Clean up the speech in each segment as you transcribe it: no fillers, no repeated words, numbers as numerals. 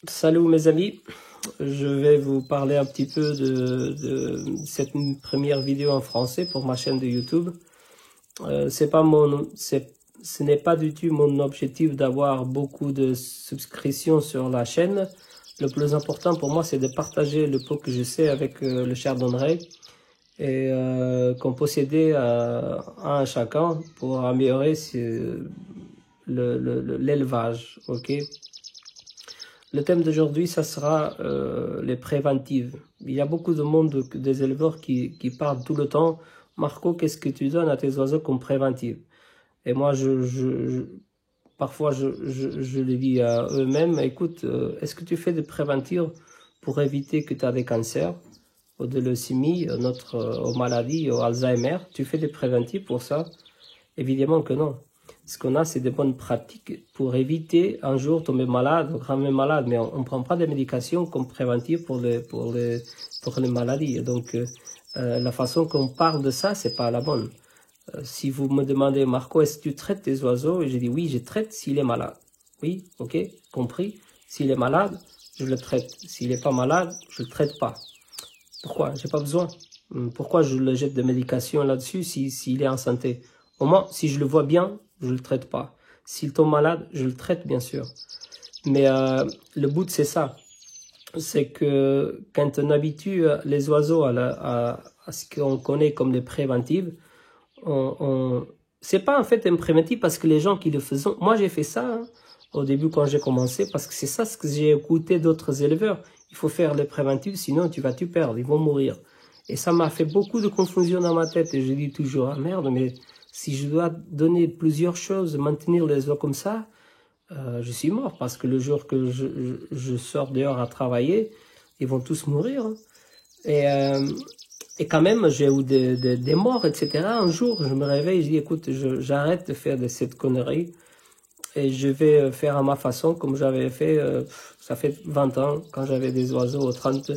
Salut mes amis, je vais vous parler un petit peu de cette première vidéo en français pour ma chaîne de YouTube. Ce n'est pas du tout mon objectif d'avoir beaucoup de subscriptions sur la chaîne. Le plus important pour moi, c'est de partager le peu que je sais avec le chardonneret et qu'on possédait un à chacun pour améliorer l'élevage, ok? Le thème d'aujourd'hui, ça sera les préventives. Il y a beaucoup de monde, des éleveurs qui parlent tout le temps. Marco, qu'est-ce que tu donnes à tes oiseaux comme préventive? Et moi, parfois, je les dis à eux-mêmes, écoute, est-ce que tu fais des préventives pour éviter que tu as des cancers, ou de leucémie, aux maladies, au Alzheimer? Tu fais des préventives pour ça? Évidemment que non. Ce qu'on a, c'est des bonnes pratiques pour éviter un jour tomber malade, gravement malade, mais on ne prend pas de médications comme préventive pour les maladies. Donc, la façon qu'on parle de ça, c'est pas la bonne. Si vous me demandez, Marco, est-ce que tu traites tes oiseaux? Et je dis oui, je traite s'il est malade. Oui, ok, compris. S'il est malade, je le traite. S'il n'est pas malade, je le traite pas. Pourquoi? J'ai pas besoin. Pourquoi je le jette de médication là-dessus s'il est en santé? Au moins, si je le vois bien, je le traite pas. S'il tombe malade, je le traite bien sûr. Mais le but, c'est ça. C'est que quand on habitue les oiseaux à ce qu'on connaît comme les préventives, c'est pas en fait un préventif parce que les gens qui le faisaient, moi j'ai fait ça hein, au début quand j'ai commencé, parce que c'est ça ce que j'ai écouté d'autres éleveurs. Il faut faire les préventifs, sinon tu vas te perdre, ils vont mourir. Et ça m'a fait beaucoup de confusion dans ma tête et je dis toujours, ah merde, mais si je dois donner plusieurs choses, maintenir les oiseaux comme ça, je suis mort parce que le jour que je sors dehors à travailler, ils vont tous mourir. Hein. Et quand même, j'ai eu des morts, etc. Un jour, je me réveille, je dis, écoute, j'arrête de faire de cette connerie et je vais faire à ma façon, comme j'avais fait, ça fait 20 ans, quand j'avais des oiseaux au 30,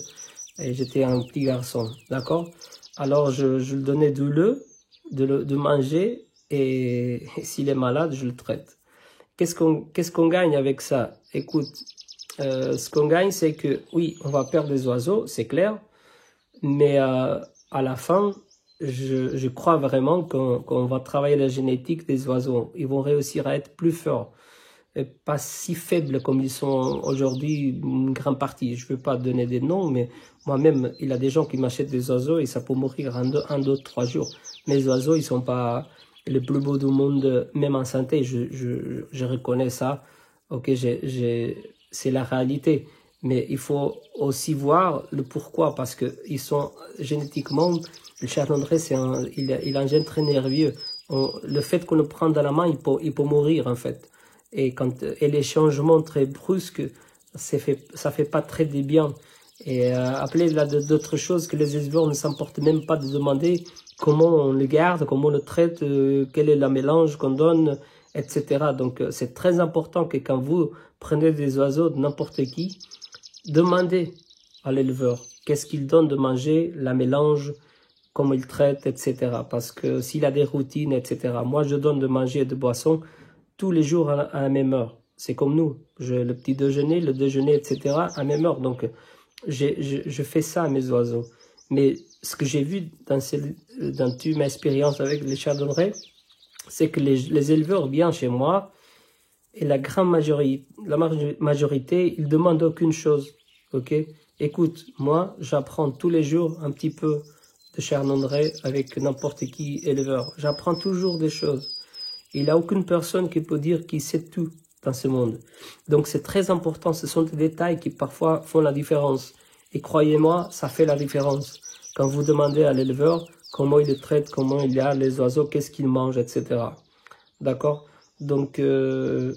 et j'étais un petit garçon, d'accord? Alors, je le donnais du lait, de manger, et s'il est malade, je le traite. Qu'est-ce qu'on gagne avec ça? Écoute, ce qu'on gagne, c'est que, oui, on va perdre des oiseaux, c'est clair, mais à la fin, je crois vraiment qu'on va travailler la génétique des oiseaux. Ils vont réussir à être plus forts, et pas si faibles comme ils sont aujourd'hui, une grande partie. Je ne veux pas donner des noms, mais moi-même, il y a des gens qui m'achètent des oiseaux et ça peut mourir en 2, 3 jours. Mes oiseaux, ils sont pas les plus beaux du monde, même en santé. Je reconnais ça. Ok, c'est la réalité. Mais il faut aussi voir le pourquoi, parce que ils sont génétiquement, le chardonneret, il a un gène très nerveux. Le fait qu'on le prenne dans la main, il peut mourir en fait. Et les changements très brusques, ça fait pas très de bien. Et après, il y a d'autres choses que les éleveurs ne s'emportent même pas de demander comment on le garde, comment on le traite, quel est le mélange qu'on donne, etc. Donc, c'est très important que quand vous prenez des oiseaux de n'importe qui, demandez à l'éleveur qu'est-ce qu'il donne de manger, la mélange, comment il traite, etc. Parce que s'il a des routines, etc. Moi, je donne de manger et de boissons tous les jours à la même heure. C'est comme nous. Le petit déjeuner, le déjeuner, etc. à la même heure. Donc, je fais ça à mes oiseaux. Mais ce que j'ai vu dans toute ma expérience avec les chardonnerets, c'est que les éleveurs viennent chez moi et la majorité, ils demandent aucune chose. Ok? Écoute, moi, j'apprends tous les jours un petit peu de chardonneret avec n'importe qui éleveur. J'apprends toujours des choses. Il n'y a aucune personne qui peut dire qu'il sait tout dans ce monde. Donc c'est très important, ce sont des détails qui parfois font la différence. Et croyez-moi, ça fait la différence. Quand vous demandez à l'éleveur comment il les traite, comment il y a les oiseaux, qu'est-ce qu'ils mangent, etc. D'accord? Donc je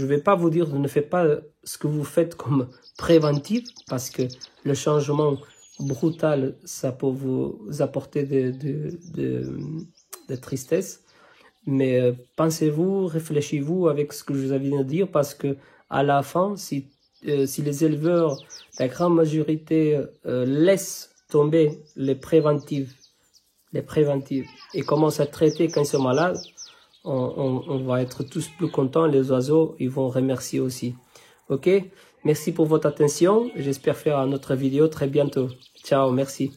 vais pas vous dire, ne faites pas ce que vous faites comme préventif, parce que le changement brutal, ça peut vous apporter de tristesse. Mais pensez-vous, réfléchissez-vous avec ce que je vous avais dit de dire, parce que à la fin, si les éleveurs, la grande majorité, laissent tomber les préventifs, et commencent à traiter quand ils sont malades, on va être tous plus contents. Les oiseaux, ils vont remercier aussi. Ok? Merci pour votre attention. J'espère faire une autre vidéo très bientôt. Ciao, merci.